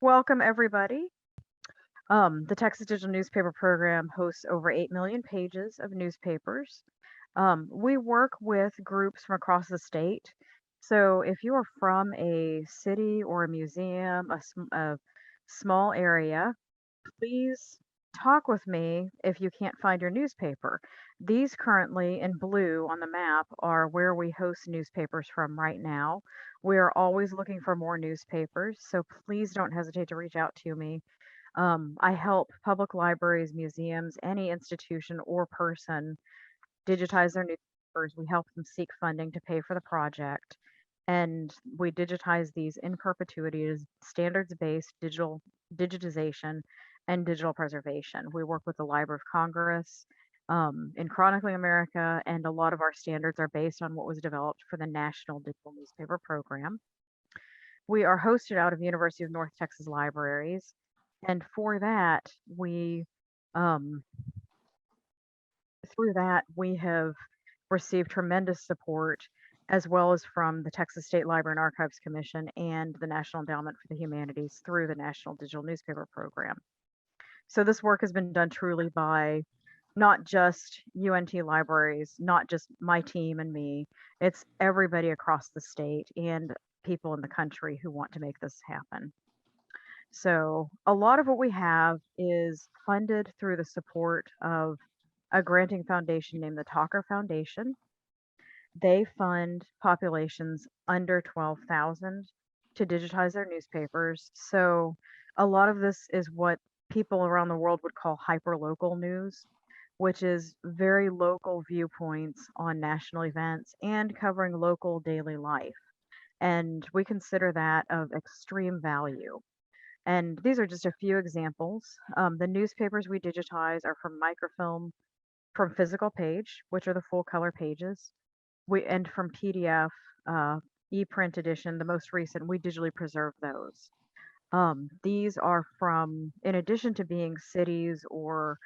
Welcome, everybody. The Texas Digital Newspaper Program hosts over 8 million pages of newspapers. We work with groups from across the state. So if you are from a city or a museum, a small area, please talk with me if you can't find your newspaper. These currently in blue on the map are where we host newspapers from right now. We are always looking for more newspapers, so please don't hesitate to reach out to me. I help public libraries, museums, any institution or person digitize their newspapers. We help them seek funding to pay for the project. And we digitize these in perpetuity as standards-based digital digitization and digital preservation. We work with the Library of Congress in Chronicling America, and a lot of our standards are based on what was developed for the National Digital Newspaper Program. We are hosted out of University of North Texas Libraries, and for that, um, through that, we have received tremendous support as well as from the Texas State Library and Archives Commission and the National Endowment for the Humanities through the National Digital Newspaper Program. So this work has been done truly by not just UNT libraries, not just my team and me, it's everybody across the state and people in the country who want to make this happen. So a lot of what we have is funded through the support of a granting foundation named the Talker Foundation. They fund populations under 12,000 to digitize their newspapers. So a lot of this is what people around the world would call hyperlocal news, which is very local viewpoints on national events and covering local daily life. And we consider that of extreme value. And these are just a few examples. The newspapers we digitize are from microfilm, from physical page, which are the full color pages, and from PDF, e-print edition, the most recent, we digitally preserve those. These are from, in addition to being cities or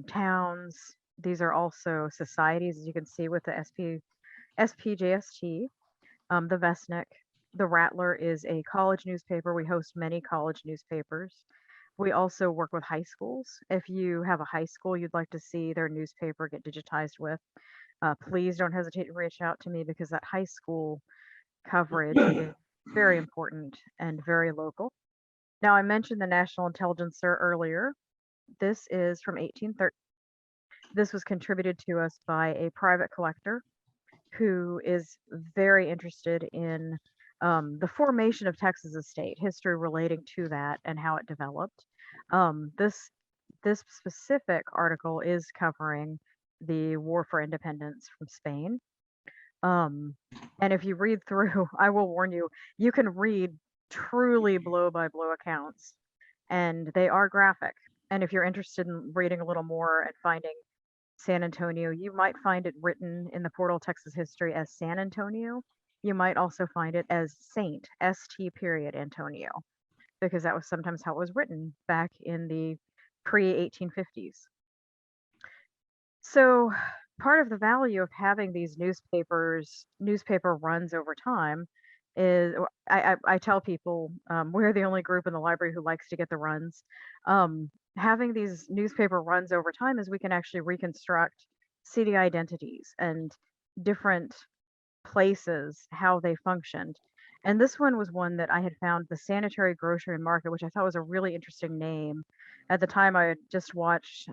towns, these are also societies, as you can see with the SPJST, the Vestnik. The Rattler is a college newspaper. We host many college newspapers. We also work with high schools. If you have a high school you'd like to see their newspaper get digitized with, please don't hesitate to reach out to me because that high school coverage is very important and very local. Now, I mentioned the National Intelligencer earlier. This is from 1830. This was contributed to us by a private collector who is very interested in the formation of Texas as a state, history relating to that and how it developed. This specific article is covering the War for Independence from Spain. And if you read through, I will warn you, you can read truly blow by blow accounts, and they are graphic. And if you're interested in reading a little more and finding San Antonio, you might find it written in the Portal of Texas History as San Antonio. You might also find it as Saint, ST period Antonio, because that was sometimes how it was written back in the pre-1850s. So part of the value of having these newspaper runs over time is, I tell people, we're the only group in the library who likes to get the runs. Having these newspaper runs over time is we can actually reconstruct city identities and different places, how they functioned. And this one was one that I had found, the Sanitary Grocery and Market, which I thought was a really interesting name. At the time, I had just watched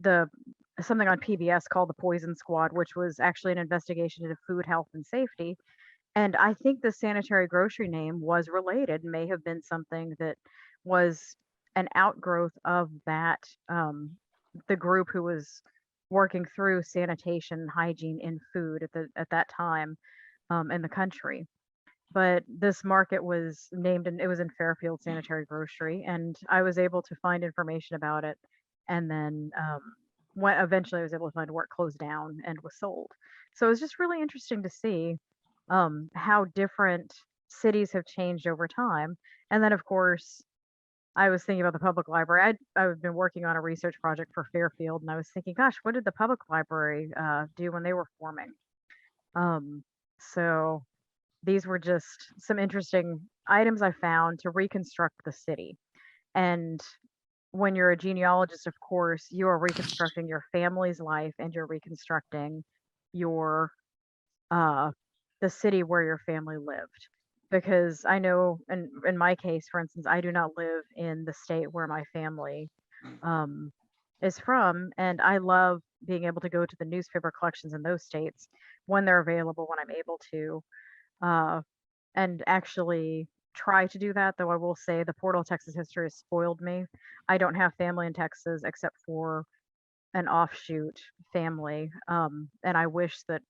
something on PBS called The Poison Squad, which was actually an investigation into food, health, and safety. And I think the Sanitary Grocery name was related, may have been something that was an outgrowth of that, the group who was working through sanitation and hygiene in food at that time in the country. But this market was named, and it was in Fairfield Sanitary Grocery, and I was able to find information about it. And then when eventually I was able to find where it closed down and was sold. So it was just really interesting to see how different cities have changed over time. And then, of course, I was thinking about the public library. I've been working on a research project for Fairfield, and I was thinking, gosh, what did the public library do when they were forming? Um, so these were just some interesting items I found to reconstruct the city. And when you're a genealogist, of course, you are reconstructing your family's life and you're reconstructing your uh, the city where your family lived. Because I know, in my case, for instance, I do not live in the state where my family um, is from, and I love being able to go to the newspaper collections in those states when they're available, when I'm able to, uh, and actually try to do that. Though I will say the Portal Texas history has spoiled me. I don't have family in Texas except for an offshoot family, and I wish that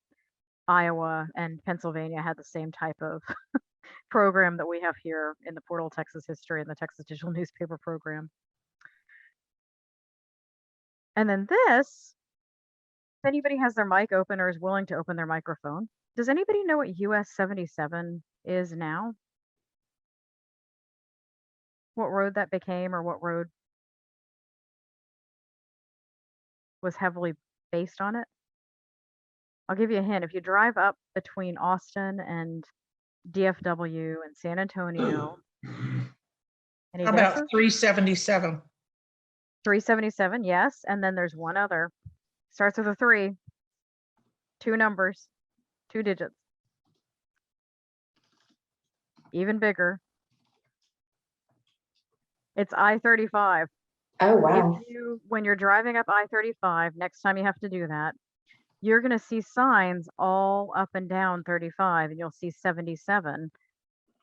Iowa and Pennsylvania had the same type of program that we have here in the Portal Texas history and the Texas Digital Newspaper program. And then this, if anybody has their mic open or is willing to open their microphone, does anybody know what US 77 is now? What road that became, or what road was heavily based on it? I'll give you a hint. If you drive up between Austin and DFW and San Antonio, any How about guesses? 377? 377, yes. And then there's one other. Starts with a 3, 2 numbers, 2 digits. Even bigger. It's I-35. Oh, wow. When you're driving up I-35, next time you have to do that, you're going to see signs all up and down 35, and you'll see 77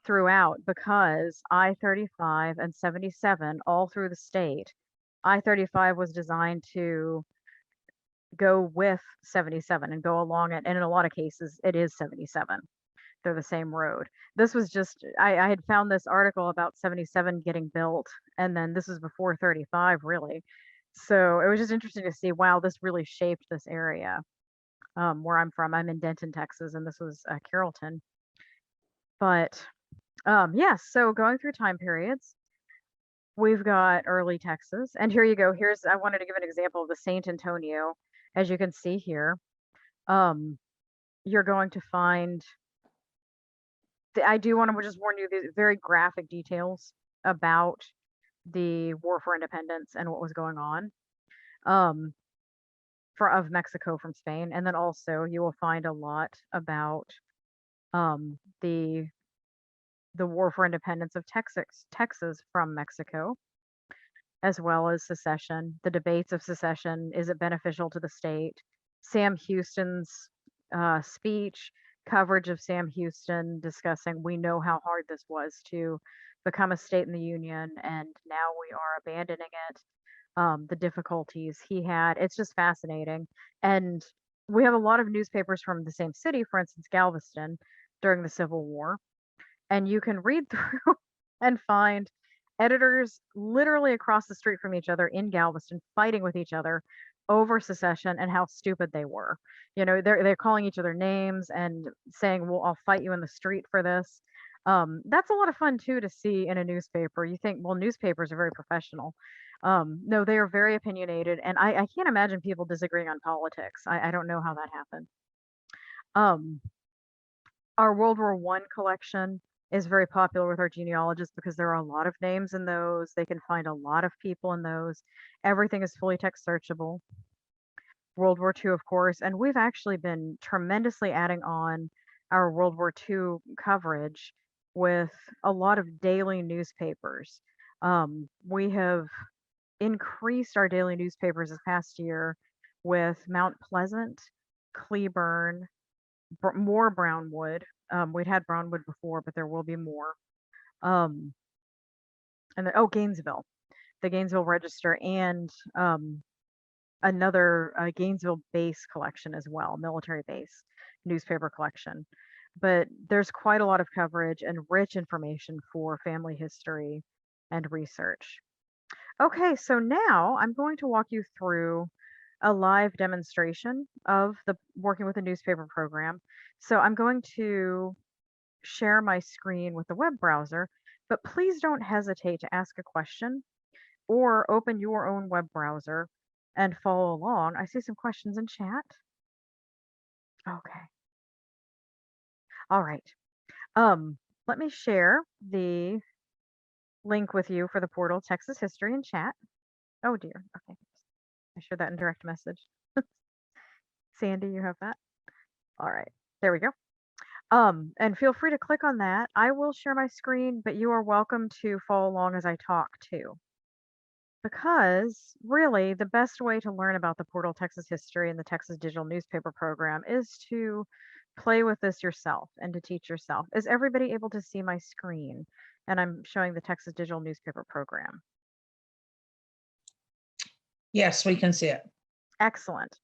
throughout, because I-35 and 77 all through the state. I-35 was designed to go with 77 and go along it, and in a lot of cases it is 77. They're the same road. This was just, I had found this article about 77 getting built, and then this is before 35 really. So it was just interesting to see, wow, this really shaped this area. Where I'm from, I'm in Denton, Texas, and this was Carrollton. But yes, so going through time periods, we've got early Texas, and here you go. I wanted to give an example of the Saint Antonio. As you can see here, you're going to find, I do want to just warn you, these very graphic details about the War for Independence and what was going on of Mexico from Spain. And then also you will find a lot about the War for Independence of Texas from Mexico, as well as secession, the debates of secession. Is it beneficial to the state? Sam Houston's speech, coverage of Sam Houston discussing, we know how hard this was to become a state in the Union, and now we are abandoning it. The difficulties he had. It's just fascinating. And we have a lot of newspapers from the same city, for instance, Galveston, during the Civil War. And you can read through and find editors literally across the street from each other in Galveston fighting with each other over secession and how stupid they were. You know, they're calling each other names and saying, well, I'll fight you in the street for this. That's a lot of fun too to see in a newspaper. You think, well, newspapers are very professional. No, they are very opinionated, and I can't imagine people disagreeing on politics. I don't know how that happened. Our World War I collection is very popular with our genealogists because there are a lot of names in those. They can find a lot of people in those. Everything is fully text searchable. World War II, of course, and we've actually been tremendously adding on our World War II coverage with a lot of daily newspapers. We have increased our daily newspapers this past year with Mount Pleasant, Cleburne, more Brownwood. We'd had Brownwood before, but there will be more. And then, Gainesville, the Gainesville Register, and another Gainesville base collection as well, military base newspaper collection. But there's quite a lot of coverage and rich information for family history and research. Okay, so now I'm going to walk you through a live demonstration of the working with a newspaper program. So I'm going to share my screen with the web browser, But please don't hesitate to ask a question or open your own web browser and follow along. I see some questions in chat. Okay. All right. Let me share the link with you for the portal Texas History in chat. Oh dear. Okay. I shared that in direct message. Sandy, you have that? All right. There we go. And feel free to click on that. I will share my screen, but you are welcome to follow along as I talk too. Because really, the best way to learn about the Portal Texas History and the Texas Digital Newspaper Program is to play with this yourself and to teach yourself. Is everybody able to see my screen? And I'm showing the Texas Digital Newspaper Program. Yes, we can see it. Excellent.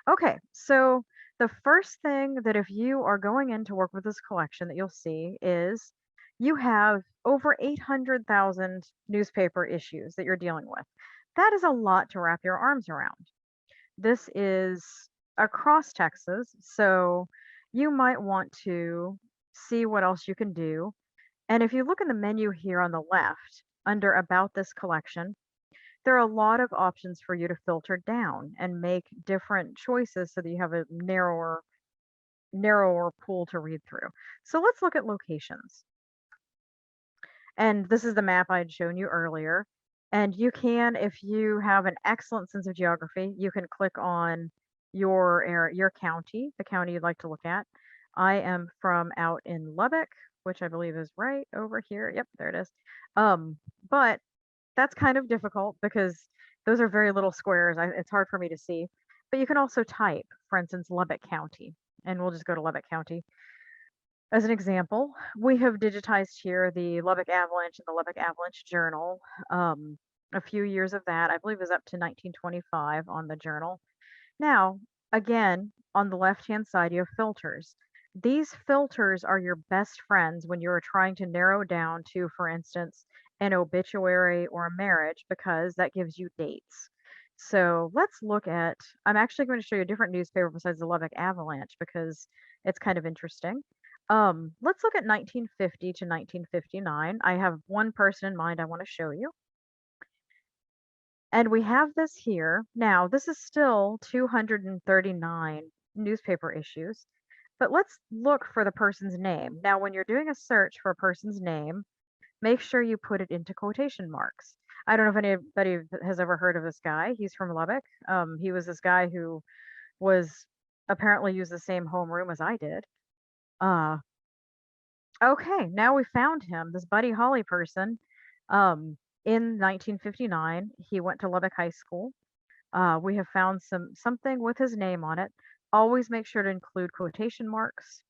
Okay, so the first thing that if you are going in to work with this collection that you'll see is you have over 800,000 newspaper issues that you're dealing with. That is a lot to wrap your arms around. This is across Texas, so you might want to see what else you can do. And if you look in the menu here on the left under About This Collection, there are a lot of options for you to filter down and make different choices so that you have a narrower pool to read through. So let's look at locations. And this is the map I had shown you earlier. And you can, if you have an excellent sense of geography, you can click on your area, your county, the county you'd like to look at. I am from out in Lubbock, which I believe is right over here. Yep, there it is. But that's kind of difficult because those are very little squares. It's hard for me to see. But you can also type, for instance, Lubbock County, and we'll just go to Lubbock County. As an example, we have digitized here the Lubbock Avalanche and the Lubbock Avalanche Journal. A few years of that, I believe, is up to 1925 on the journal. Now, again, on the left-hand side, you have filters. These filters are your best friends when you're trying to narrow down to, for instance, an obituary or a marriage, because that gives you dates. So let's look at, I'm actually going to show you a different newspaper besides the Lubbock Avalanche because it's kind of interesting. Let's look at 1950 to 1959. I have one person in mind I want to show you. And we have this here. Now, this is still 239 newspaper issues, but let's look for the person's name. Now, when you're doing a search for a person's name, make sure you put it into quotation marks. I don't know if anybody has ever heard of this guy. He's from Lubbock. He was this guy who was apparently used the same homeroom as I did. Okay, now we found him, this Buddy Holly person. In 1959, he went to Lubbock High School. We have found something with his name on it. Always make sure to include quotation marks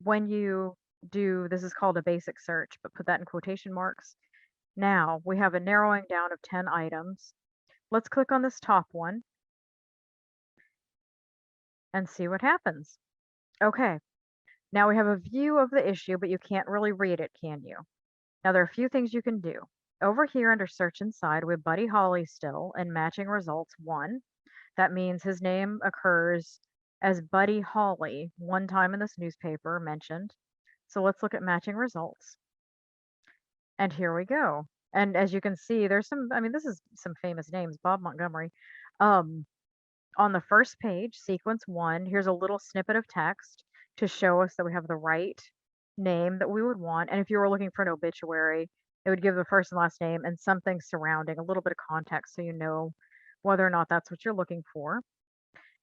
when you do, this is called a basic search, but put that in quotation marks. Now we have a narrowing down of 10 items. Let's click on this top one and see what happens. Okay, now we have a view of the issue, but you can't really read it, can you? Now there are a few things you can do. Over here under search inside, we have Buddy Holly still and matching results 1. That means his name occurs as Buddy Holly one time in this newspaper mentioned. So let's look at matching results. And here we go. And as you can see, there's some, I mean, this is some famous names, Bob Montgomery. On the first page, sequence 1, here's a little snippet of text to show us that we have the right name that we would want. And if you were looking for an obituary, it would give the first and last name and something surrounding, a little bit of context so you know whether or not that's what you're looking for.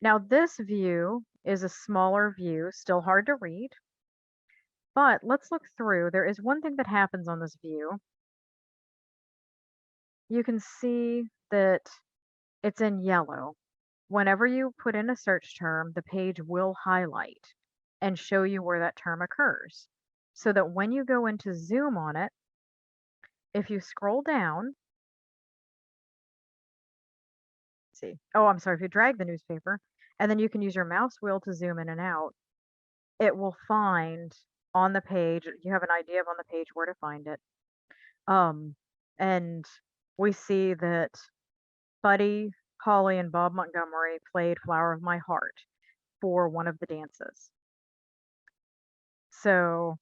Now this view is a smaller view, still hard to read, but let's look through. There is one thing that happens on this view. You can see that it's in yellow. Whenever you put in a search term, the page will highlight and show you where that term occurs. So that when you go into zoom on it, if you scroll down, see, oh, I'm sorry, if you drag the newspaper, and then you can use your mouse wheel to zoom in and out, it will find on the page, you have an idea of on the page where to find it. And we see that Buddy Holly and Bob Montgomery played Flower of My Heart for one of the dances. So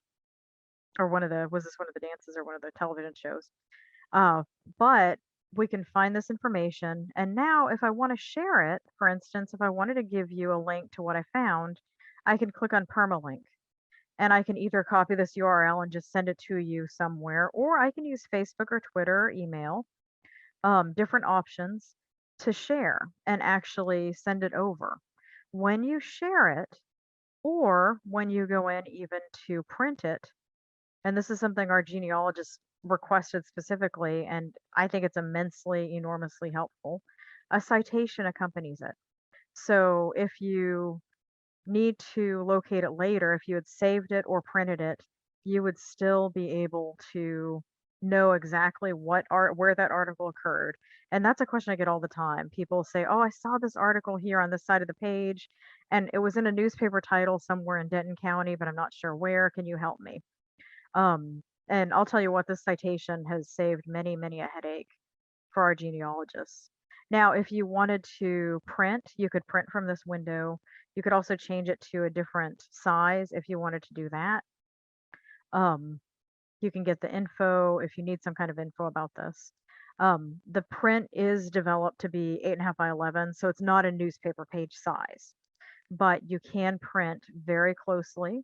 or was this one of the dances or one of the television shows? Uh, but we can find this information. And now, if I want to share it, for instance, if I wanted to give you a link to what I found, I can click on permalink and I can either copy this URL and just send it to you somewhere, or I can use Facebook or Twitter or email, different options to share and actually send it over. When you share it, or when you go in even to print it, and this is something our genealogist requested specifically, and I think it's immensely, enormously helpful. A citation accompanies it. So if you need to locate it later, if you had saved it or printed it, you would still be able to know exactly where that article occurred. And that's a question I get all the time. People say, "Oh, I saw this article here on this side of the page, and it was in a newspaper title somewhere in Denton County, but I'm not sure where. Can you help me?" And I'll tell you what, this citation has saved many, many a headache for our genealogists. Now, if you wanted to print, you could print from this window. You could also change it to a different size if you wanted to do that. Um, you can get the info if you need some kind of info about this. The print is developed to be 8.5 by 11, so it's not a newspaper page size, but you can print very closely.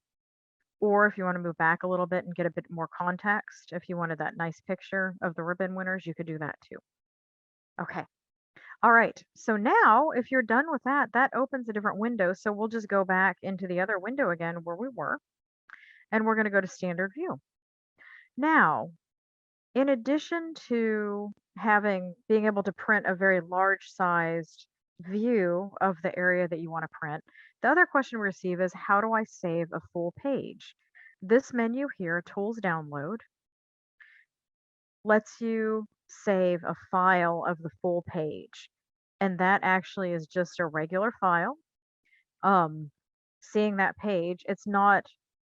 Or if you want to move back a little bit and get a bit more context, if you wanted that nice picture of the ribbon winners, you could do that too. Okay. All right. So now if you're done with that, that opens a different window. So we'll just go back into the other window again where we were, and we're going to go to standard view. Now, in addition to being able to print a very large sized view of the area that you want to print, the other question we receive is, how do I save a full page? This menu here, Tools Download, lets you save a file of the full page. And that actually is just a regular file. Um, Seeing that page, it's not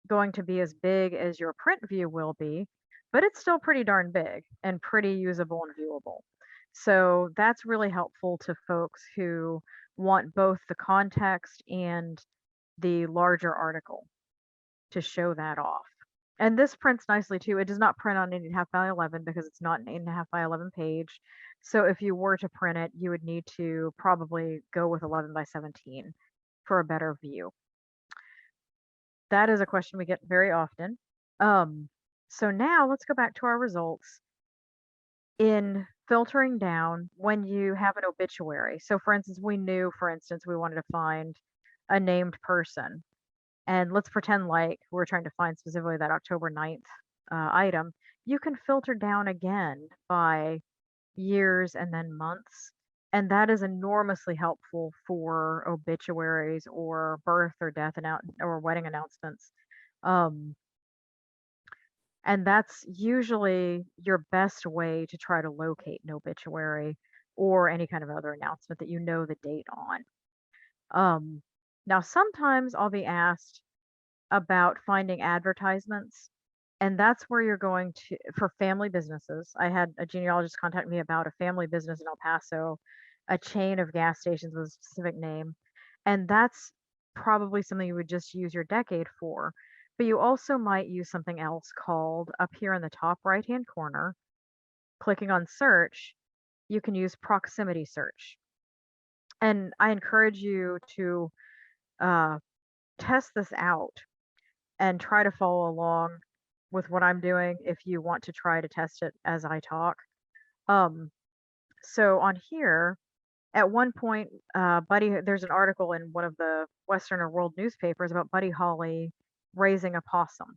going to be as big as your print view will be, but it's still pretty darn big and pretty usable and viewable. So that's really helpful to folks who want both the context and the larger article to show that off. And this prints nicely too. It does not print on 8.5 by 11 because it's not an 8.5 by 11 page. So if you were to print it, you would need to probably go with 11 by 17 for a better view. That is a question we get very often. So now let's go back to our results. In filtering down, when you have an obituary, so for instance, we wanted to find a named person. And let's pretend like we're trying to find specifically that October 9th item. You can filter down again by years and then months. And that is enormously helpful for obituaries or birth or death or wedding announcements. Um, and that's usually your best way to try to locate an obituary or any kind of other announcement that you know the date on. Now, sometimes I'll be asked about finding advertisements, and that's where you're going to for family businesses. I had a genealogist contact me about a family business in El Paso, a chain of gas stations with a specific name, and that's probably something you would just use your decade for. But you also might use something else called, up here in the top right hand corner, clicking on search, you can use proximity search. And I encourage you to uh, test this out and try to follow along with what I'm doing if you want to try to test it as I talk. Um, so on here, at one point, there's an article in one of the Western or World newspapers about Buddy Holly raising a possum.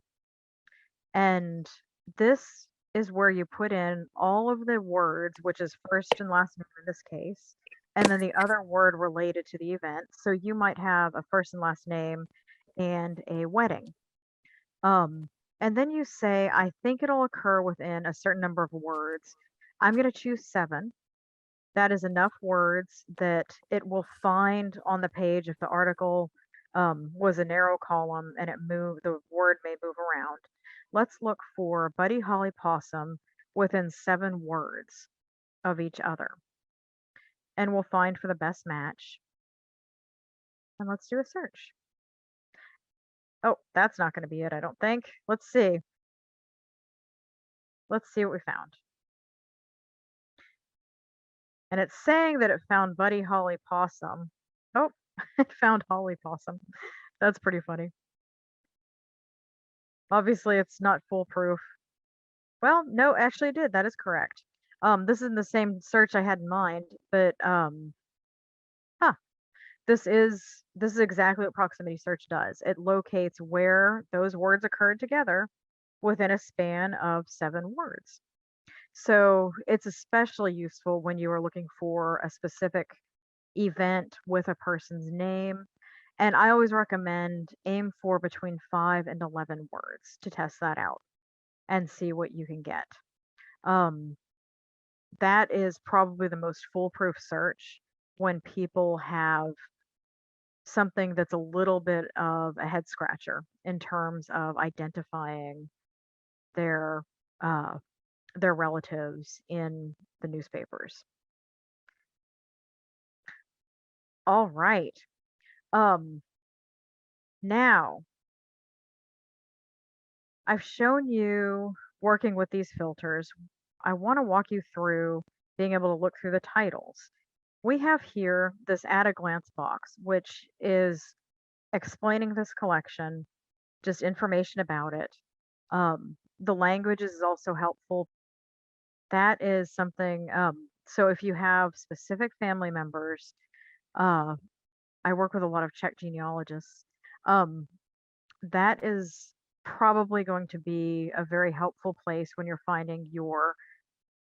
And this is where you put in all of the words, which is first and last name in this case, and then the other word related to the event. So you might have a first and last name and a wedding. And then you say, I think it'll occur within a certain number of words. I'm going to choose 7. That is enough words that it will find on the page if the article was a narrow column and the word may move around. Let's look for Buddy Holly Possum within 7 words of each other. And we'll find for the best match. And let's do a search. Oh, that's not going to be it, I don't think. Let's see. Let's see what we found. And it's saying that it found Buddy Holly Possum. Oh, it found Holly Possum. That's pretty funny. Obviously, it's not foolproof. Well, no, actually it did. That is correct. This isn't the same search I had in mind, but huh, this is exactly what proximity search does. It locates where those words occurred together within a span of 7 words. So it's especially useful when you are looking for a specific event with a person's name. And I always recommend aim for between 5 and 11 words to test that out and see what you can get. Um, that is probably the most foolproof search when people have something that's a little bit of a head scratcher in terms of identifying their uh, their relatives in the newspapers. All right. Um, now I've shown you working with these filters. I want to walk you through being able to look through the titles. We have here this at a glance box, which is explaining this collection, just information about it. The language is also helpful. That is something, so if you have specific family members, uh, I work with a lot of Czech genealogists. Um, that is probably going to be a very helpful place when you're finding your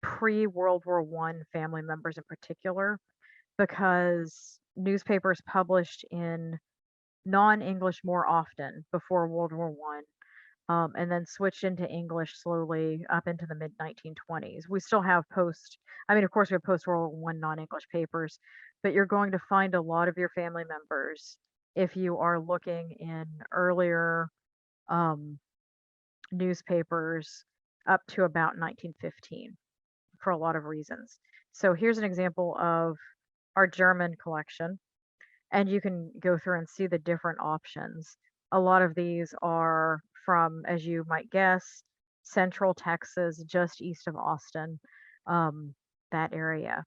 pre-World War One family members in particular, because newspapers published in non-English more often before World War One, and then switched into English slowly up into the mid 1920s. We still have I mean, of course, we have post World War One non-English papers, but you're going to find a lot of your family members if you are looking in earlier um, newspapers up to about 1915 for a lot of reasons. So here's an example of our German collection, and you can go through and see the different options. A lot of these are from, as you might guess, central Texas, just east of Austin, um, that area.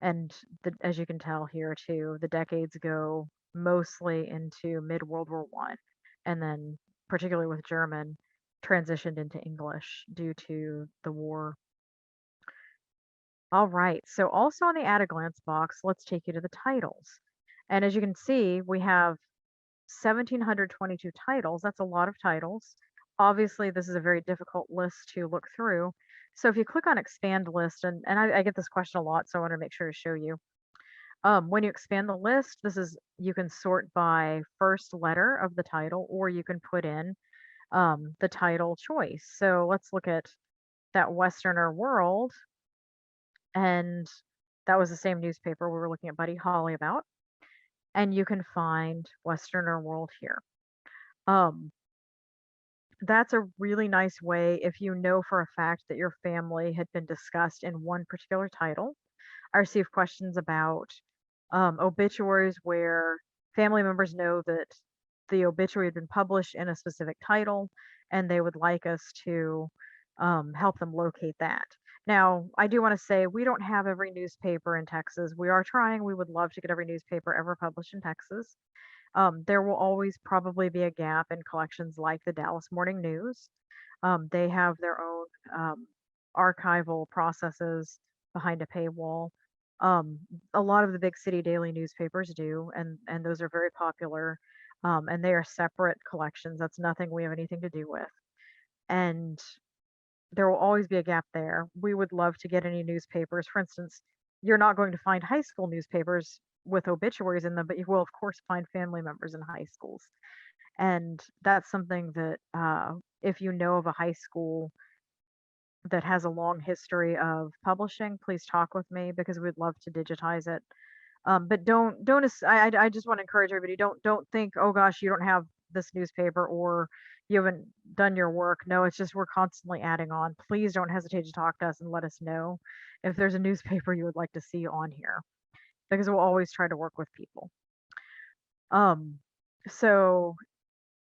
And as you can tell here too, the decades go mostly into mid World War One, and then particularly with German, transitioned into English due to the war. All right, so also on the at a glance box, let's take you to the titles. And as you can see, we have 1,722 titles. That's a lot of titles. Obviously, this is a very difficult list to look through. So if you click on expand list, and I get this question a lot, so I want to make sure to show you. When you expand the list, you can sort by first letter of the title, or you can put in the title choice. So let's look at that Westerner World, and that was the same newspaper we were looking at Buddy Holly about, and you can find Westerner World here. That's a really nice way if you know for a fact that your family had been discussed in one particular title. I receive questions about obituaries where family members know that the obituary had been published in a specific title and they would like us to help them locate that. Now, I do want to say we don't have every newspaper in Texas. We are trying. We would love to get every newspaper ever published in Texas. There will always probably be a gap in collections like the Dallas Morning News. They have their own archival processes behind a paywall. Um, a lot of the big city daily newspapers do, and those are very popular. And they are separate collections. That's nothing we have anything to do with. And there will always be a gap there. We would love to get any newspapers. For instance, you're not going to find high school newspapers with obituaries in them, but you will, of course, find family members in high schools. And that's something that, if you know of a high school that has a long history of publishing, please talk with me because we'd love to digitize it. But I just want to encourage everybody, don't think, oh gosh, you don't have this newspaper or you haven't done your work. No, it's just we're constantly adding on. Please don't hesitate to talk to us and let us know if there's a newspaper you would like to see on here because we'll always try to work with people. So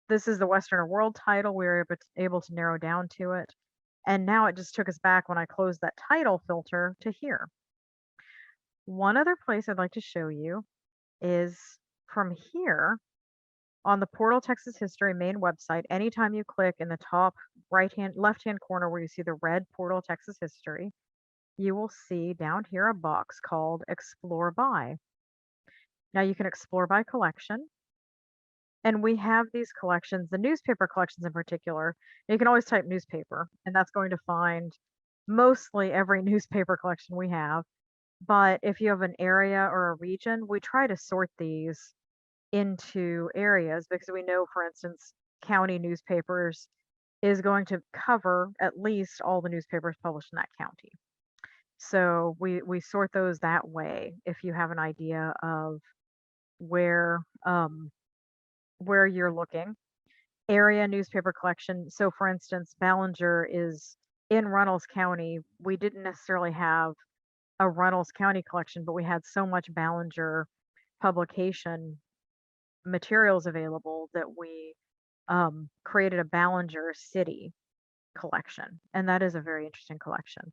this is the Westerner World title. We were able to narrow down to it. And now it just took us back when I closed that title filter to here. One other place I'd like to show you is from here on the Portal Texas History main website. Anytime you click in the top left-hand corner where you see the red Portal Texas History, you will see down here a box called Explore By. Now you can explore by collection, and we have these collections, the newspaper collections in particular. You can always type newspaper, and that's going to find mostly every newspaper collection we have. But if you have an area or a region, we try to sort these into areas because we know, for instance, county newspapers is going to cover at least all the newspapers published in that county. So we sort those that way if you have an idea of where where you're looking. Area newspaper collection. So for instance, Ballinger is in Runnels County. We didn't necessarily have a Runnels County collection, but we had so much Ballinger publication materials available that we created a Ballinger City collection. And that is a very interesting collection.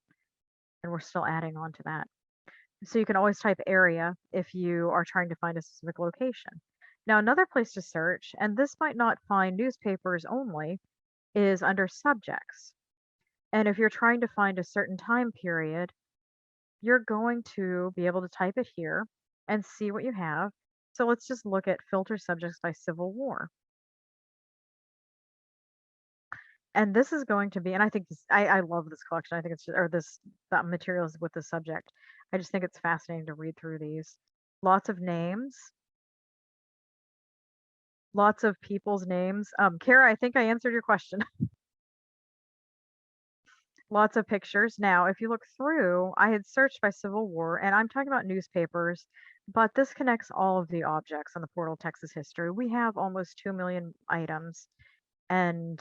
And we're still adding on to that. So you can always type area if you are trying to find a specific location. Now, another place to search, and this might not find newspapers only, is under subjects. And if you're trying to find a certain time period, you're going to be able to type it here and see what you have. So let's just look at filter subjects by Civil War. And this is going to be, and I think this, I love this collection. I think it's just, or this that materials with the subject. I just think it's fascinating to read through these. Lots of names, lots of people's names. Kara, I think I answered your question. Lots of pictures. Now, if you look through, I had searched by Civil War, and I'm talking about newspapers, but this connects all of the objects on the Portal Texas History. We have almost 2 million items, and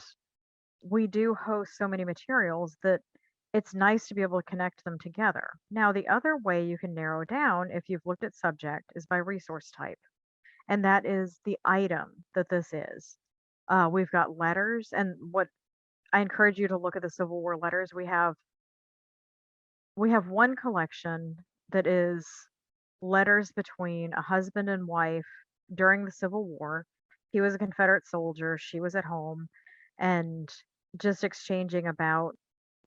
we do host so many materials that it's nice to be able to connect them together. Now, the other way you can narrow down if you've looked at subject is by resource type, and that is the item that this is. We've got letters, and what I encourage you to look at the Civil War letters. We have one collection that is letters between a husband and wife during the Civil War. He was a Confederate soldier, she was at home, and just exchanging about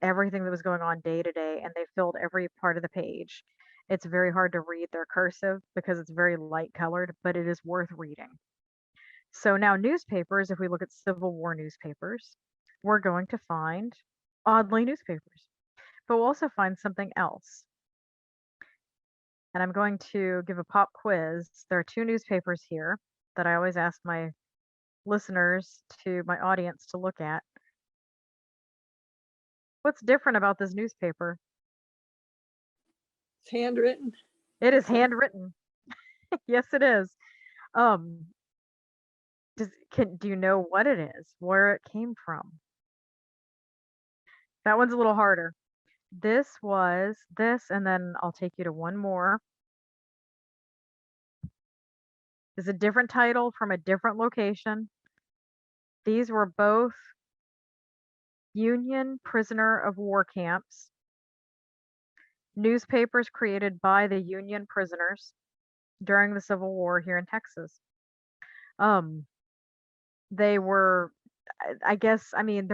everything that was going on day to day, and they filled every part of the page. It's very hard to read their cursive because it's very light colored, but it is worth reading. So now newspapers, if we look at Civil War newspapers, we're going to find oddly newspapers, but we'll also find something else. And I'm going to give a pop quiz. There are two newspapers here that I always ask my listeners my audience to look at. What's different about this newspaper? It's handwritten. It is handwritten. Yes, it is. Do you know what it is? Where it came from? That one's a little harder. This was this, and then I'll take you to one more. Is a different title from a different location. These were both Union prisoner of war camps, newspapers created by the Union prisoners during the Civil War here in Texas. They were, I guess, I mean,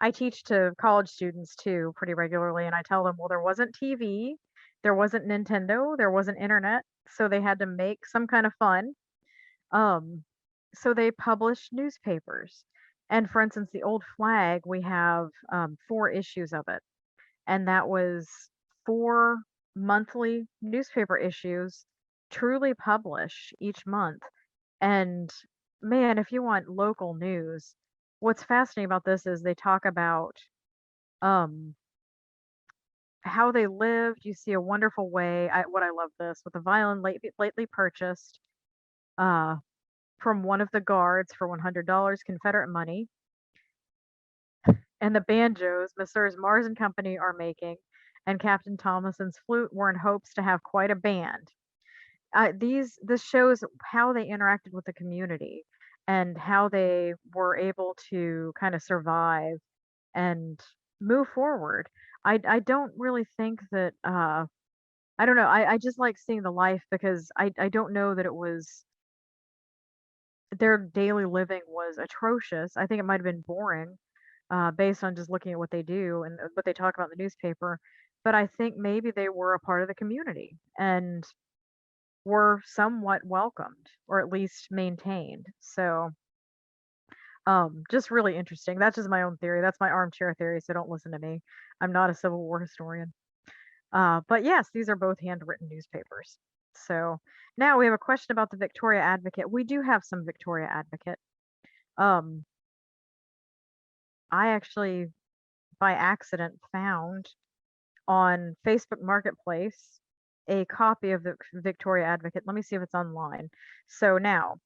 I teach to college students too pretty regularly, and I tell them, well, there wasn't TV, there wasn't Nintendo, there wasn't internet, so they had to make some kind of fun. So they published newspapers. And for instance, the old flag, we have 4 issues of it. And that was 4 monthly newspaper issues truly published each month. And man, if you want local news, what's fascinating about this is they talk about how they lived. You see a wonderful way. I love this with a violin lately purchased from one of the guards for $100 Confederate money, and the banjos Messrs. Mars and Company are making, and Captain Thomason's flute were in hopes to have quite a band. This shows how they interacted with the community and how they were able to kind of survive and move forward. I don't really think that I don't know. I just like seeing the life because I don't know that it was their daily living was atrocious. I think it might have been boring based on just looking at what they do and what they talk about in the newspaper. But I think maybe they were a part of the community and were somewhat welcomed or at least maintained. So just really interesting. That's just my own theory. That's my armchair theory, so don't listen to me. I'm not a Civil War historian. But yes, these are both handwritten newspapers. So now we have a question about the Victoria Advocate. We do have some Victoria Advocate. Um, I actually, by accident, found on Facebook Marketplace a copy of the Victoria Advocate. Let me see if it's online. So now,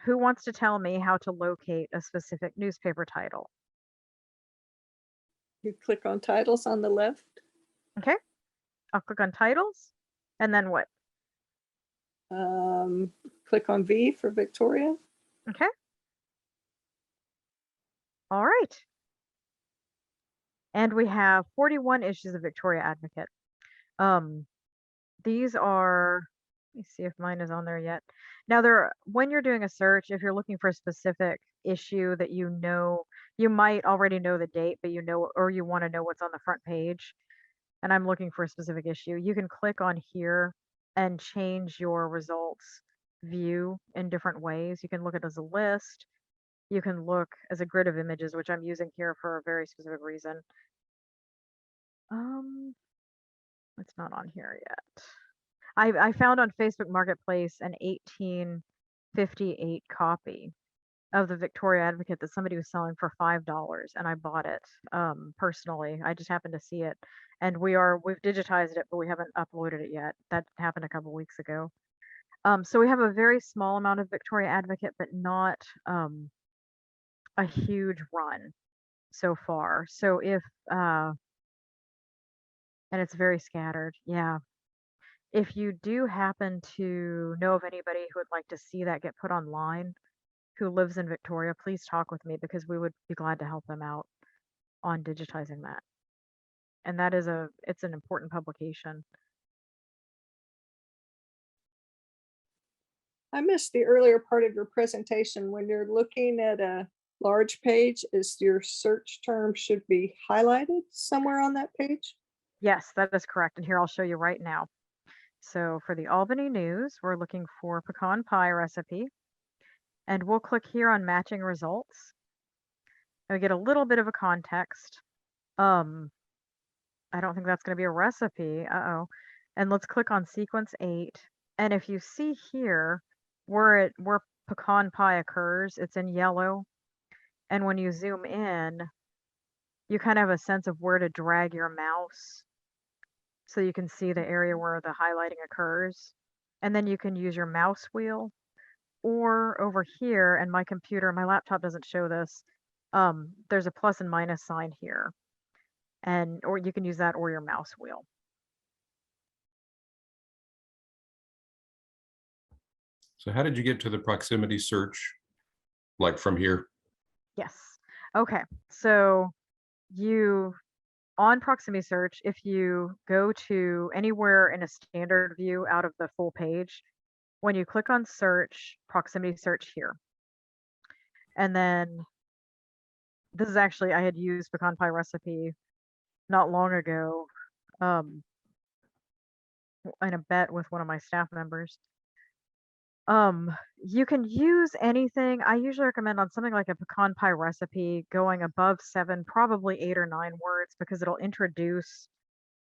who wants to tell me how to locate a specific newspaper title? You click on titles on the left. Okay, I'll click on titles and then what? Click on V for Victoria. Okay. All right. And we have 41 issues of Victoria Advocate. These are, let me see if mine is on there yet. Now when you're doing a search, if you're looking for a specific issue that you know, you might already know the date, but you know, or you want to know what's on the front page, and I'm looking for a specific issue, you can click on here and change your results view in different ways. You can look at it as a list. You can look as a grid of images, which I'm using here for a very specific reason. It's not on here yet. I found on Facebook Marketplace an 1858 copy of the Victoria Advocate that somebody was selling for $5, and I bought it personally. I just happened to see it, and we've digitized it, but we haven't uploaded it yet. That happened a couple weeks ago. So we have a very small amount of Victoria Advocate, but not a huge run so far. So if and it's very scattered. Yeah. If you do happen to know of anybody who would like to see that get put online, who lives in Victoria, please talk with me because we would be glad to help them out on digitizing that. And that is it's an important publication. I missed the earlier part of your presentation. When you're looking at a large page, is your search term should be highlighted somewhere on that page? Yes, that is correct. And here I'll show you right now. So for the Albany News, we're looking for pecan pie recipe. And we'll click here on matching results. And we get a little bit of a context. I don't think that's going to be a recipe. Uh-oh. And let's click on sequence 8. And if you see here where pecan pie occurs, it's in yellow. And when you zoom in, you kind of have a sense of where to drag your mouse so you can see the area where the highlighting occurs. And then you can use your mouse wheel, or over here, and my laptop doesn't show this, there's a plus and minus sign here. Or you can use that or your mouse wheel. So how did you get to the proximity search, like from here? Yes. Okay. So on proximity search, if you go to anywhere in a standard view out of the full page, when you click on search, proximity search here. And then this is actually, I had used pecan pie recipe not long ago in a bet with one of my staff members. You can use anything. I usually recommend on something like a pecan pie recipe going above 7, probably 8 or 9 words, because it'll introduce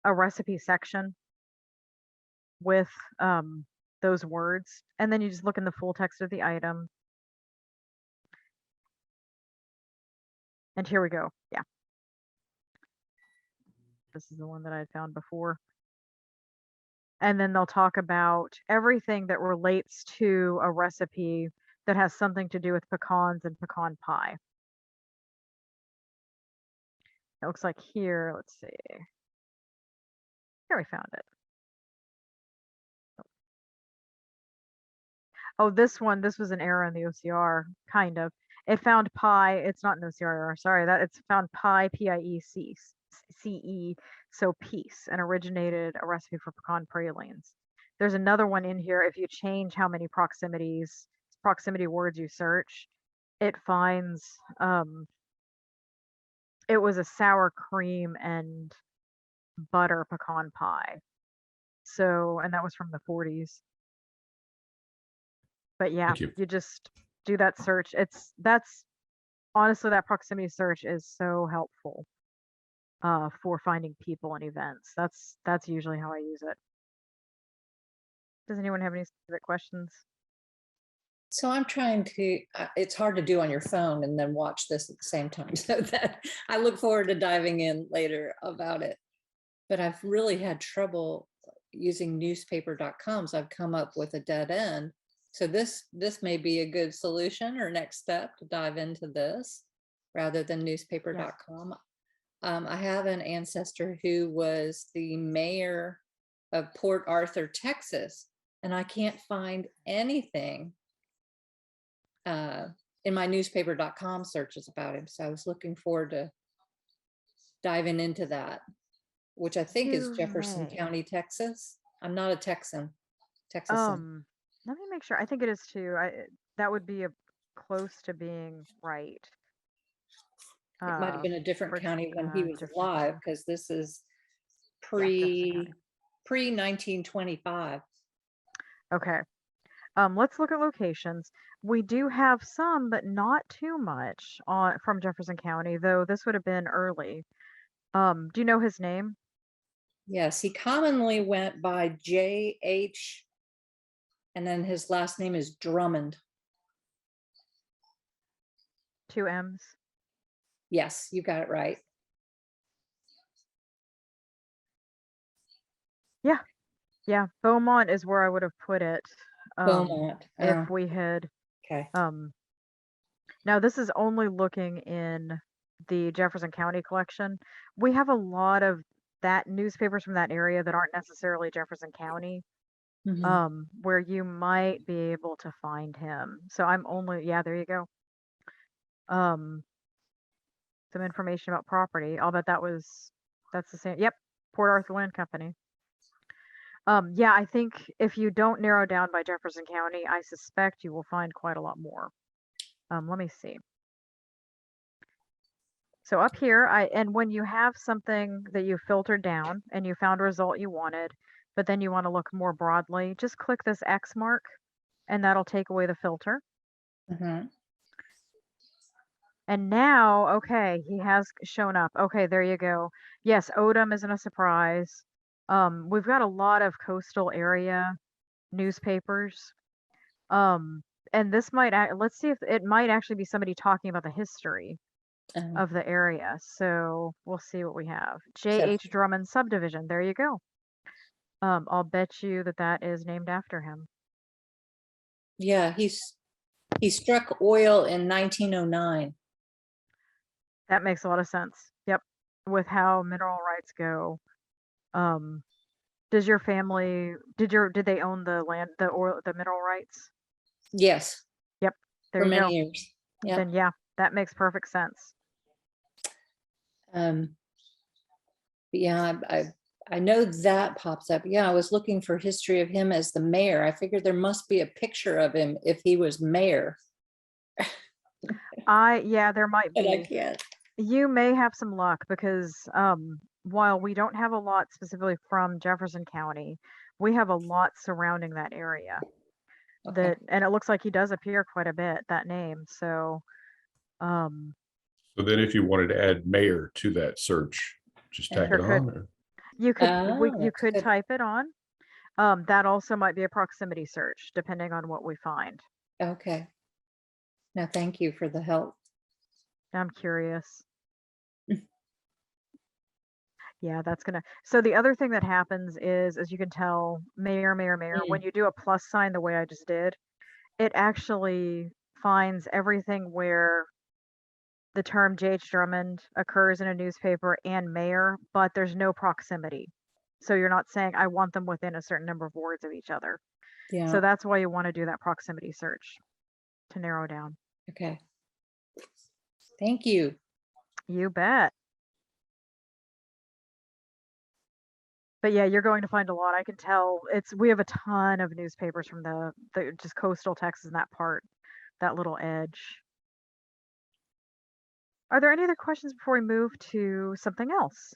a recipe section with those words. And then you just look in the full text of the item. And here we go. Yeah. This is the one that I had found before. And then they'll talk about everything that relates to a recipe that has something to do with pecans and pecan pie. It looks like here, let's see. Here we found it. Oh, this was an error in the OCR, kind of. it found pie. It's not no CRR. Sorry, that it's found pie, PIECE, so peace, and originated a recipe for pecan pralines. There's another one in here. If you change how many proximity words you search, it finds it was a sour cream and butter pecan pie. So, and that was from the 40s. But yeah, Thank you. you just do that search. That's honestly, that proximity search is so helpful for finding people and events. That's usually how I use it. Does anyone have any specific questions? So I'm trying to, it's hard to do on your phone and then watch this at the same time. So that I look forward to diving in later about it. But I've really had trouble using newspaper.com. So I've come up with a dead end. So this may be a good solution or next step to dive into this rather than newspaper.com. I have an ancestor who was the mayor of Port Arthur, Texas, and I can't find anything in my newspaper.com searches about him. So I was looking forward to diving into that, which I think is Jefferson County, Texas. I'm not a Texan. Let me make sure. I think it is too. That would be close to being right. It might have been a different county when he was Jefferson alive, County. because this is Jefferson pre 1925. Okay. Let's look at locations. We do have some, but not too much from Jefferson County, though this would have been early. Do you know his name? Yes, he commonly went by J.H. and then his last name is Drummond. 2 M's. Yes, you got it right. Yeah, Beaumont is where I would have put it. Beaumont. If we had Okay. now this is only looking in the Jefferson County collection. We have a lot of that newspapers from that area that aren't necessarily Jefferson County, Mhm. where you might be able to find him. So I'm only, yeah, there you go. Some information about property. I'll bet that's the same. Yep, Port Arthur Land Company. Yeah, I think if you don't narrow down by Jefferson County, I suspect you will find quite a lot more. Let me see. So up here, and when you have something that you filtered down and you found a result you wanted, but then you want to look more broadly, just click this X mark and that'll take away the filter. Mhm. And now, okay, he has shown up. Okay, there you go. Yes, Odom isn't a surprise. We've got a lot of coastal area newspapers. And this might, let's see if it might actually be somebody talking about the history of the area. So we'll see what we have. J.H. Drummond subdivision. There you go. I'll bet you that is named after him. Yeah, he struck oil in 1909. That makes a lot of sense. Yep. With how mineral rights go. Does your family, did they own the land, the mineral rights? Yes. Yep. There For you go. many years. Yeah. Then yeah, that makes perfect sense. Yeah, I know that pops up. Yeah, I was looking for history of him as the mayor. I figured there must be a picture of him if he was mayor. Yeah, there might But I be. can't. You may have some luck because while we don't have a lot specifically from Jefferson County, we have a lot surrounding that area. Okay. And it looks like he does appear quite a bit, that name. So So then if you wanted to add mayor to that search, just tack it Sure could. on. Or- you could you that's could good. type it on. That also might be a proximity search, depending on what we find. Okay. Now, thank you for the help. I'm curious. Yeah, that's gonna. So the other thing that happens is, as you can tell, mayor, when you do a plus sign the way I just did, it actually finds everything where the term J.H. Drummond occurs in a newspaper and mayor, but there's no proximity. So you're not saying I want them within a certain number of words of each other. Yeah. So that's why you want to do that proximity search to narrow down. Okay. Thank you. You bet. But yeah, you're going to find a lot. I can tell we have a ton of newspapers from the just coastal Texas and that part, that little edge. Are there any other questions before we move to something else?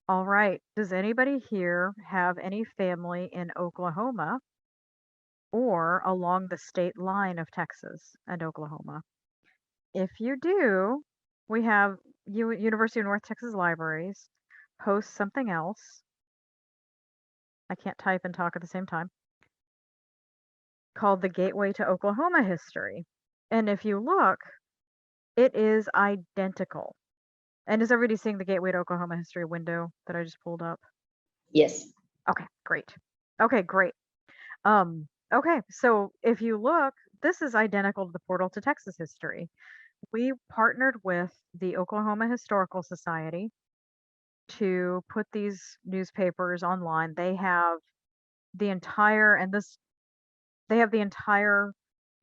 All right. Does anybody here have any family in Oklahoma or along the state line of Texas and Oklahoma? If you do, we have University of North Texas Libraries post something else. I can't type and talk at the same time. Called the Gateway to Oklahoma History. And if you look, it is identical. And is everybody seeing the Gateway to Oklahoma History window that I just pulled up? Yes. Okay, great. Okay, great. Okay, so if you look, this is identical to the Portal to Texas History. We partnered with the Oklahoma Historical Society to put these newspapers online. They have the entire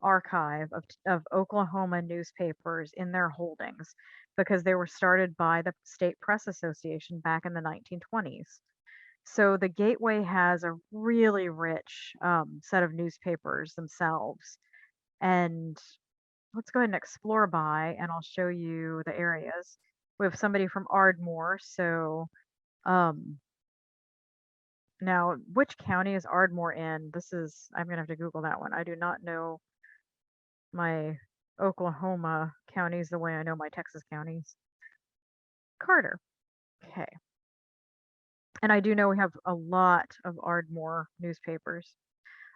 archive of Oklahoma newspapers in their holdings because they were started by the State Press Association back in the 1920s. So the Gateway has a really rich set of newspapers themselves. And let's go ahead and explore by, and I'll show you the areas. We have somebody from Ardmore. So now, which county is Ardmore in? I'm going to have to Google that one. I do not know my Oklahoma counties the way I know my Texas counties. Carter. Okay. And I do know we have a lot of Ardmore newspapers.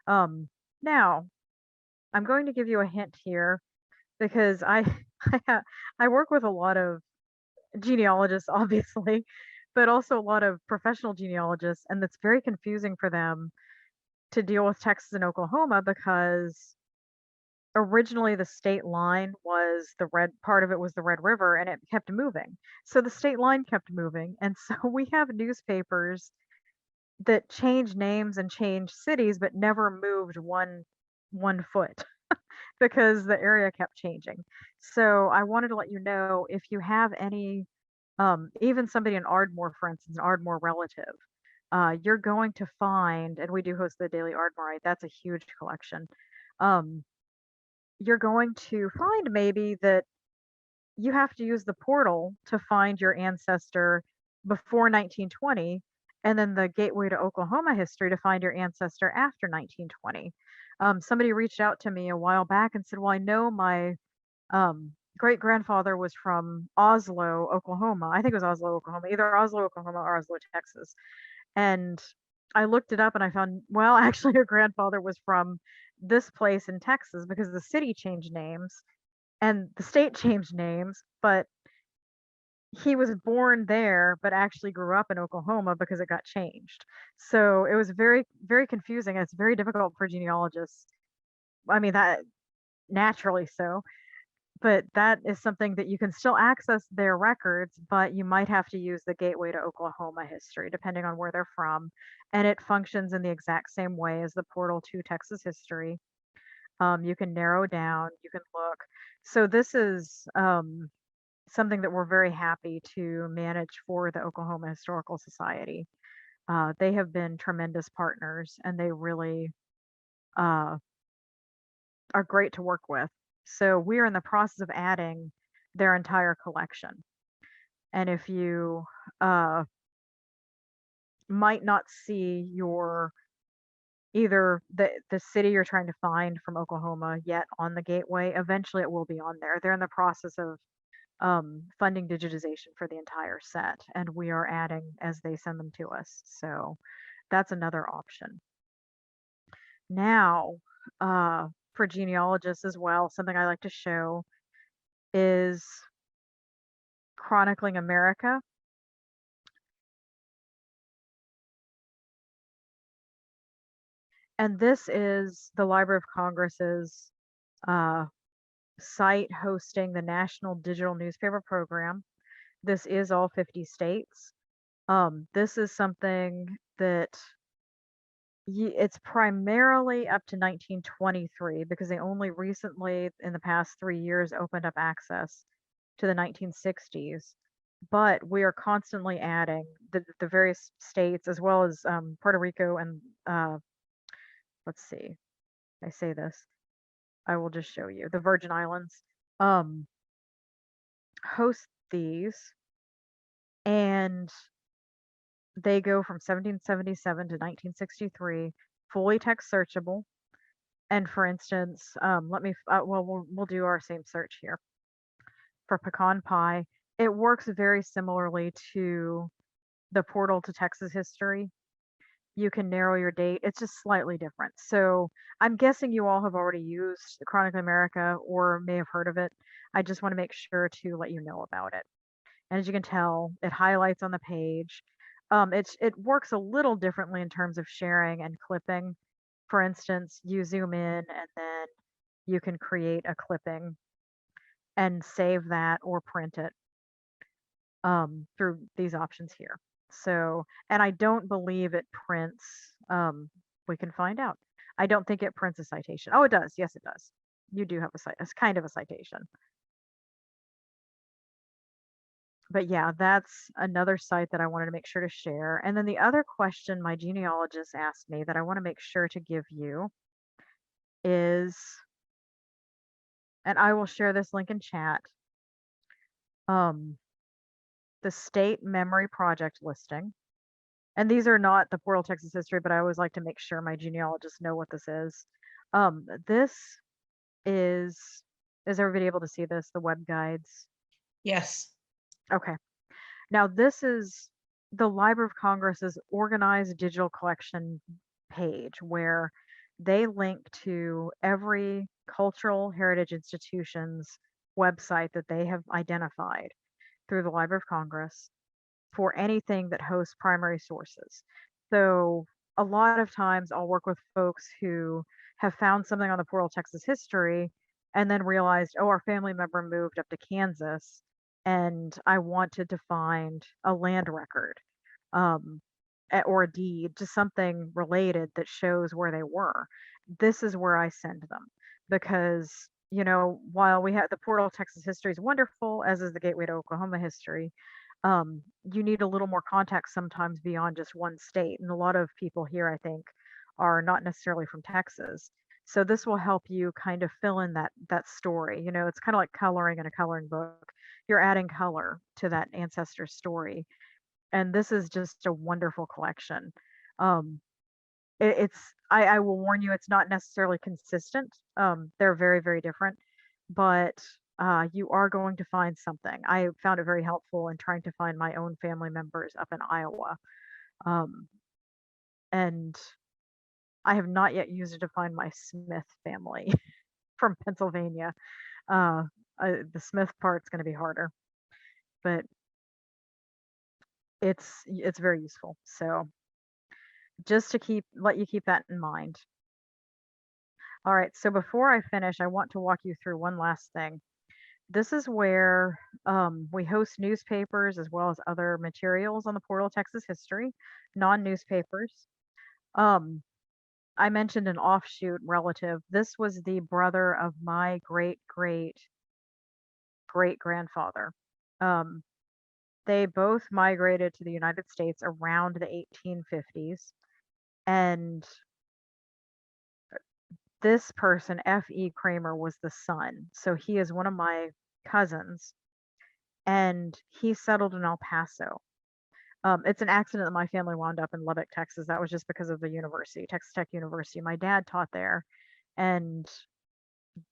Now, I'm going to give you a hint here because I work with a lot of genealogists, obviously, but also a lot of professional genealogists, and it's very confusing for them to deal with Texas and Oklahoma because originally the state line was the red part of it was the Red River and it kept moving. So the state line kept moving. And so we have newspapers that change names and change cities, but never moved one foot because the area kept changing. So I wanted to let you know if you have any, even somebody in Ardmore, for instance, an Ardmore relative, you're going to find, and we do host the Daily Ardmore, that's a huge collection. You're going to find maybe that you have to use the portal to find your ancestor before 1920, and then the Gateway to Oklahoma History to find your ancestor after 1920. Somebody reached out to me a while back and said, well, I know my great grandfather was from Oslo, Oklahoma. I think it was Oslo, Oklahoma, either Oslo, Oklahoma or Oslo, Texas. And I looked it up and I found, well, actually, your grandfather was from this place in Texas because the city changed names and the state changed names, but he was born there, but actually grew up in Oklahoma because it got changed. So it was very, very confusing. It's very difficult for genealogists. I mean, that naturally so, but that is something that you can still access their records, but you might have to use the Gateway to Oklahoma History, depending on where they're from. And it functions in the exact same way as the portal to Texas History. You can narrow down, you can look. So this is something that we're very happy to manage for the Oklahoma Historical Society. They have been tremendous partners and they really are great to work with. So we're in the process of adding their entire collection. And if you might not see either the city you're trying to find from Oklahoma yet on the Gateway, eventually it will be on there. They're in the process of funding digitization for the entire set, and we are adding as they send them to us. So that's another option. Now, for genealogists as well, something I like to show is Chronicling America. And this is the Library of Congress's site hosting the National Digital Newspaper Program. This is all 50 states. This is something that It's primarily up to 1923 because they only recently, in the past 3 years, opened up access to the 1960s. But we are constantly adding the various states as well as Puerto Rico and let's see, I say this, I will just show you the Virgin Islands um, host these, and they go from 1777 to 1963, fully text searchable. And for instance, let me, well, we'll do our same search here for pecan pie. It works very similarly to the portal to Texas history. You can narrow your date. It's just slightly different. So I'm guessing you all have already used Chronic America or may have heard of it. I just want to make sure to let you know about it. And as you can tell, it highlights on the page. It works a little differently in terms of sharing and clipping. For instance, you zoom in and then you can create a clipping and save that or print it through these options here. So, and I don't believe it prints, we can find out. I don't think it prints a citation. Oh, it does. Yes, it does. You do have a kind of a citation. But yeah, that's another site that I wanted to make sure to share. And then the other question my genealogist asked me that I want to make sure to give you is, and I will share this link in chat, the state memory project listing. And these are not the Portal Texas history, but I always like to make sure my genealogists know what this is. This is everybody able to see this, the web guides? Yes. Okay. Now this is the Library of Congress's organized digital collection page where they link to every cultural heritage institution's website that they have identified through the Library of Congress for anything that hosts primary sources. So a lot of times I'll work with folks who have found something on the Portal Texas history and then realized, oh, our family member moved up to Kansas and I wanted to find a land record or a deed, just something related that shows where they were. This is where I send them because, you know, while we have the Portal Texas history is wonderful, as is the Gateway to Oklahoma history, you need a little more context sometimes beyond just one state. And a lot of people here, I think, are not necessarily from Texas. So this will help you kind of fill in that story. You know, it's kind of like coloring in a coloring book. You're adding color to that ancestor story. And this is just a wonderful collection. Um, I will warn you, it's not necessarily consistent. They're very, very different, but you are going to find something. I found it very helpful in trying to find my own family members up in Iowa. And I have not yet used it to find my Smith family from Pennsylvania. The Smith part's going to be harder, but it's very useful. So just to let you keep that in mind. All right, so before I finish, I want to walk you through one last thing. This is where we host newspapers as well as other materials on the Portal Texas history, non-newspapers. I mentioned an offshoot relative. This was the brother of my great-great-great-grandfather. They both migrated to the United States around the 1850s. And this person, F.E. Kramer, was the son. So he is one of my cousins. And he settled in El Paso. It's an accident that my family wound up in Lubbock, Texas. That was just because of the university, Texas Tech University. My dad taught there. And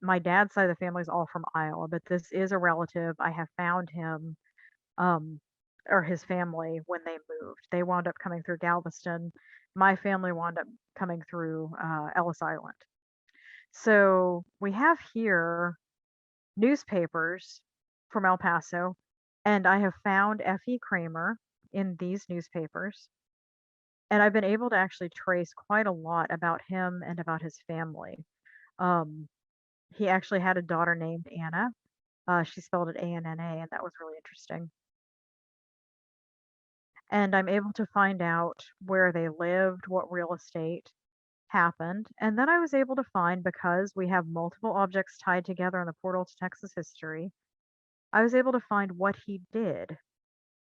my dad's side of the family is all from Iowa, but this is a relative. I have found him or his family when they moved. They wound up coming through Galveston. My family wound up coming through Ellis Island. So we have here newspapers from El Paso, and I have found F.E. Kramer in these newspapers. And I've been able to actually trace quite a lot about him and about his family. He actually had a daughter named Anna. She spelled it A-N-N-A, and that was really interesting. And I'm able to find out where they lived, what real estate, happened. And then I was able to find, because we have multiple objects tied together in the portal to Texas history, I was able to find what he did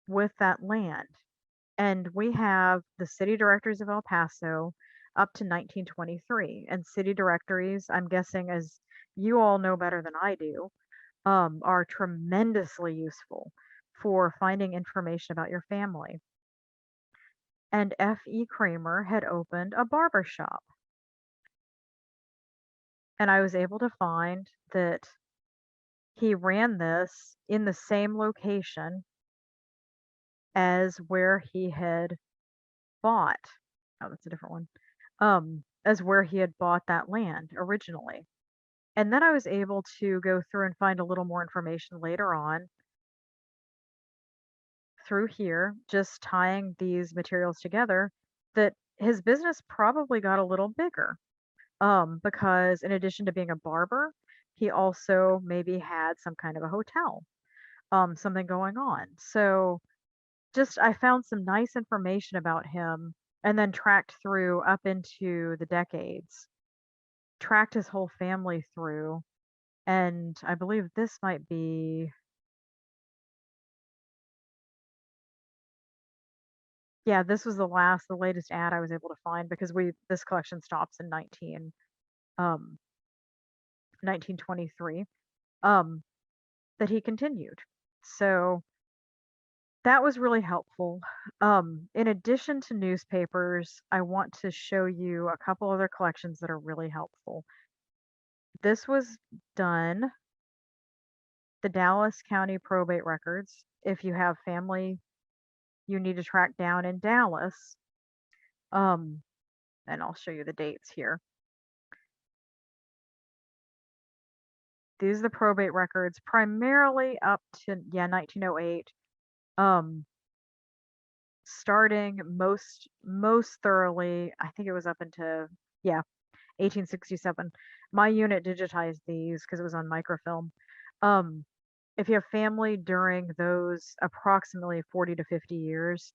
with that land. And we have the city directories of El Paso up to 1923. And city directories, I'm guessing, as you all know better than I do, are tremendously useful for finding information about your family. And F.E. Kramer had opened a barber shop. And I was able to find that he ran this in the same location as where he had bought. Oh, that's a different one. As where he had bought that land originally. And then I was able to go through and find a little more information later on through here, just tying these materials together, that his business probably got a little bigger. Because in addition to being a barber, he also maybe had some kind of a hotel, something going on. So just I found some nice information about him and then tracked through up into the decades, tracked his whole family through, and I believe this might be, yeah, this was the latest ad I was able to find, because this collection stops in 1923, that he continued. So that was really helpful. In addition to newspapers, I want to show you a couple other collections that are really helpful. This was done, the Dallas County Probate Records. If you have family you need to track down in Dallas, and I'll show you the dates here. These are the probate records, primarily up to 1908. Starting most thoroughly, I think it was up into 1867. My unit digitized these because it was on microfilm. If you have family during those approximately 40 to 50 years,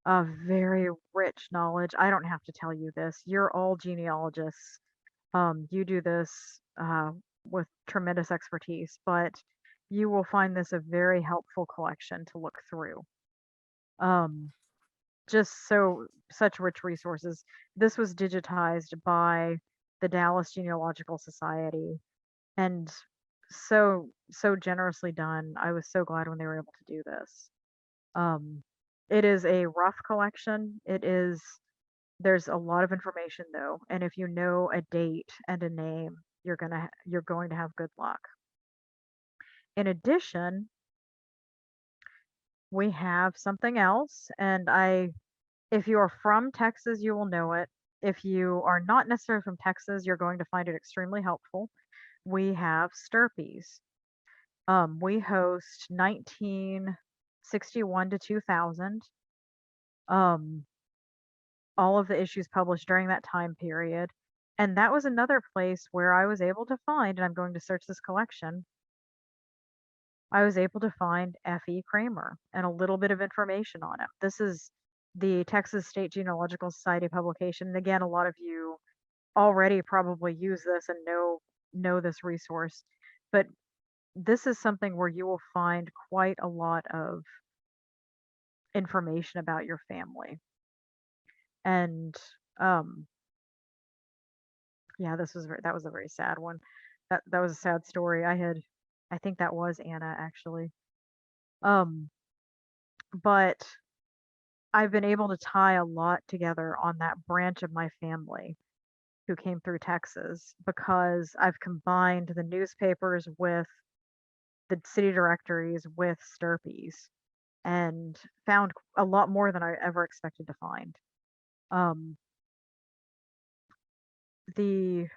a very rich knowledge. I don't have to tell you this. You're all genealogists. You do this with tremendous expertise, but you will find this a very helpful collection to look through. Just such rich resources. This was digitized by the Dallas Genealogical Society, and so generously done. I was so glad when they were able to do this. It is a rough collection. There's a lot of information though, and if you know a date and a name, you're going to have good luck. In addition, we have something else, and if you are from Texas, you will know it. If you are not necessarily from Texas, you're going to find it extremely helpful. We have Sturpees. We host 1961 to 2000. All of the issues published during that time period. And that was another place where I was able to find, and I'm going to search this collection, I was able to find F.E. Kramer and a little bit of information on him. This is the Texas State Genealogical Society publication. And again, a lot of you already probably use this and know this resource. But this is something where you will find quite a lot of information about your family. And yeah, that was a very sad one. That was a sad story. I think that was Anna actually. But I've been able to tie a lot together on that branch of my family who came through Texas, because I've combined the newspapers with the city directories with Sturpees and found a lot more than I ever expected to find. The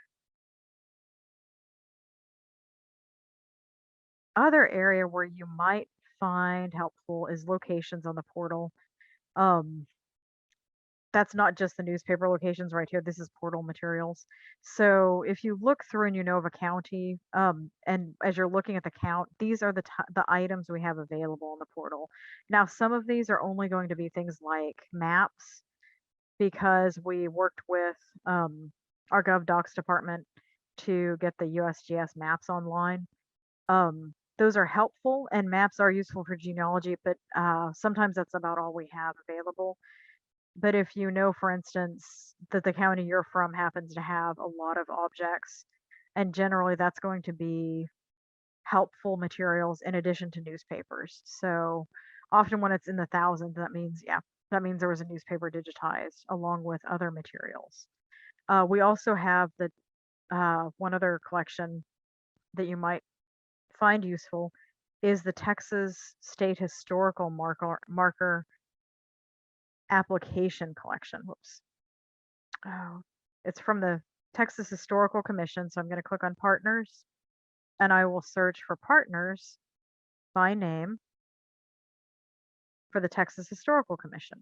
other area where you might find helpful is locations on the portal. That's not just the newspaper locations right here. This is portal materials. So if you look through and you know of a county, and as you're looking at the count, these are the items we have available on the portal. Now, some of these are only going to be things like maps, because we worked with our GovDocs department to get the USGS maps online. Those are helpful, and maps are useful for genealogy, but sometimes that's about all we have available. But if you know, for instance, that the county you're from happens to have a lot of objects, and generally that's going to be helpful materials in addition to newspapers. So often when it's in the thousands, that means, yeah, that means there was a newspaper digitized along with other materials. We also have the one other collection that you might find useful is the Texas State Historical Marker Application Collection. Whoops. Oh, it's from the Texas Historical Commission. So I'm going to click on partners and I will search for partners by name for the Texas Historical Commission.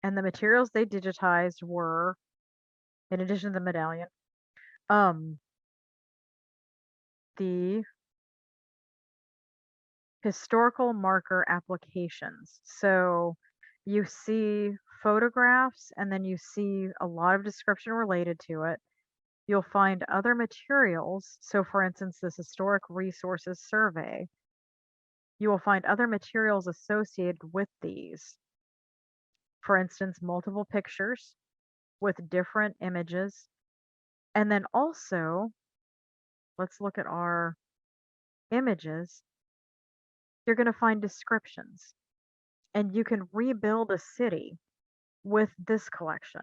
And the materials they digitized were, in addition to the medallion, the historical marker applications. So you see photographs and then you see a lot of description related to it. You'll find other materials. So for instance, this historic resources survey, you will find other materials associated with these. For instance, multiple pictures with different images. And then also, let's look at our images. You're going to find descriptions. And you can rebuild a city with this collection.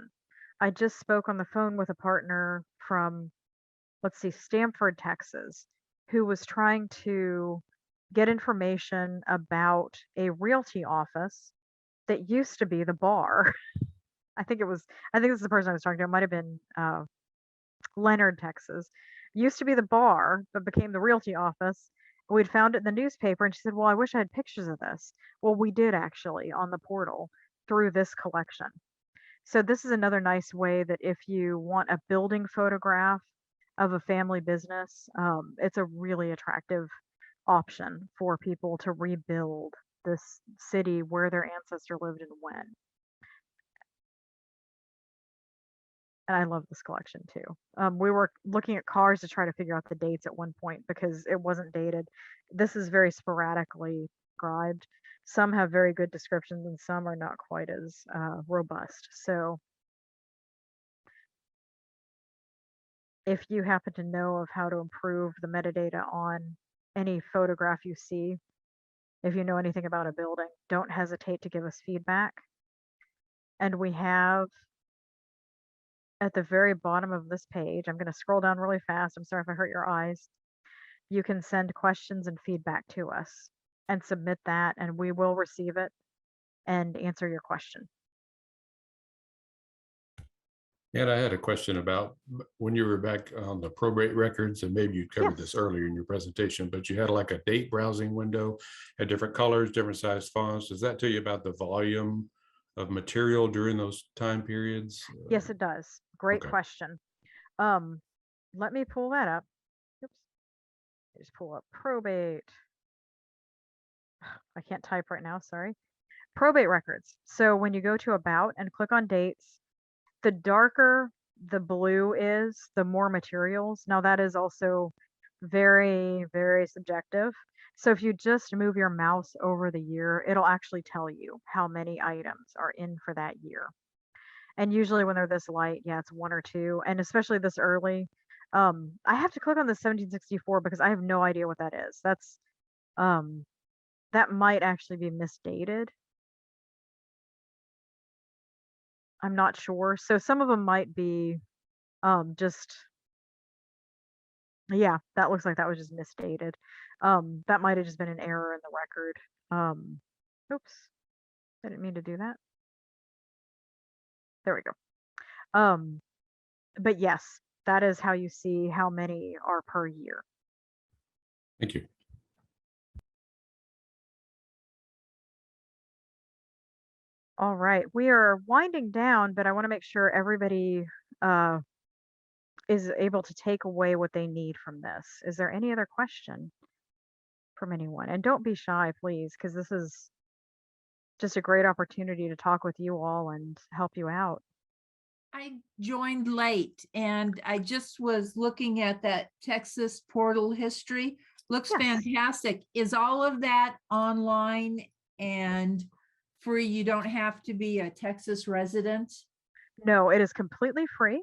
I just spoke on the phone with a partner from, let's see, Stamford, Texas, who was trying to get information about a realty office that used to be the bar. I think this is the person I was talking to. It might have been Leonard, Texas. Used to be the bar, but became the realty office. We'd found it in the newspaper, and she said, well, I wish I had pictures of this. Well, we did actually on the portal through this collection. So this is another nice way that if you want a building photograph of a family business, it's a really attractive option for people to rebuild this city where their ancestor lived and when. And I love this collection too. We were looking at cars to try to figure out the dates at one point because it wasn't dated. This is very sporadically described. Some have very good descriptions and some are not quite as robust. So if you happen to know of how to improve the metadata on any photograph you see, if you know anything about a building, don't hesitate to give us feedback. And we have at the very bottom of this page, I'm going to scroll down really fast. I'm sorry if I hurt your eyes. You can send questions and feedback to us and submit that, and we will receive it and answer your question. And I had a question about when you were back on the probate records, and maybe you covered Yes. this earlier in your presentation, but you had like a date browsing window, had different colors, different size fonts. Does that tell you about the volume of material during those time periods? Yes, it does. Great Okay. question. Let me pull that up. Oops. Just pull up probate. I can't type right now, sorry. Probate records. So when you go to about and click on dates, the darker the blue is, the more materials. Now that is also very, very subjective. So if you just move your mouse over the year, it'll actually tell you how many items are in for that year. And usually when they're this light, yeah, it's one or two, and especially this early. I have to click on the 1764 because I have no idea what that is. That's that might actually be misdated. I'm not sure. So some of them might be just, yeah, that looks like that was just misdated. That might have just been an error in the record. Oops, I didn't mean to do that. There we go. But yes, that is how you see how many are per year. Thank you. All right, we are winding down, but I want to make sure everybody is able to take away what they need from this. Is there any other question from anyone? And don't be shy, please, because this is just a great opportunity to talk with you all and help you out. I joined late and I just was looking at that Texas portal history. Looks Yes. fantastic. Is all of that online and free? You don't have to be a Texas resident? No, it is completely free.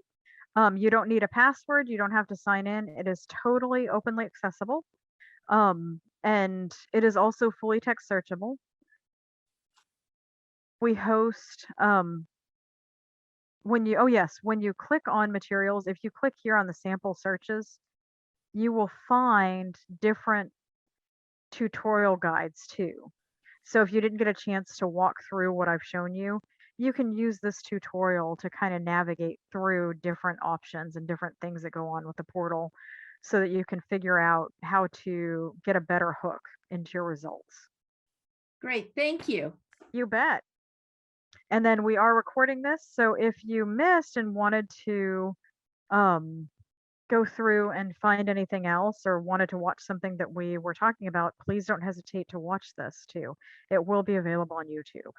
You don't need a password. You don't have to sign in. It is totally openly accessible. And it is also fully text searchable. We host, when you click on materials, if you click here on the sample searches, you will find different tutorial guides too. So if you didn't get a chance to walk through what I've shown you, you can use this tutorial to kind of navigate through different options and different things that go on with the portal so that you can figure out how to get a better hook into your results. Great, thank you. You bet. And then we are recording this, so if you missed and wanted to go through and find anything else or wanted to watch something that we were talking about, please don't hesitate to watch this too. It will be available on YouTube.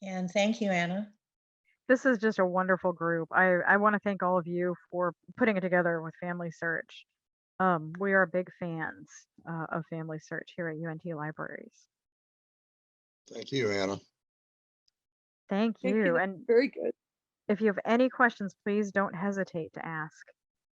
And thank you, Anna. This is just a wonderful group. I want to thank all of you for putting it together with Family Search. We are big fans of Family Search here at UNT Libraries. Thank you, Anna. Thank Thank you. you. And Very good. if you have any questions, please don't hesitate to ask.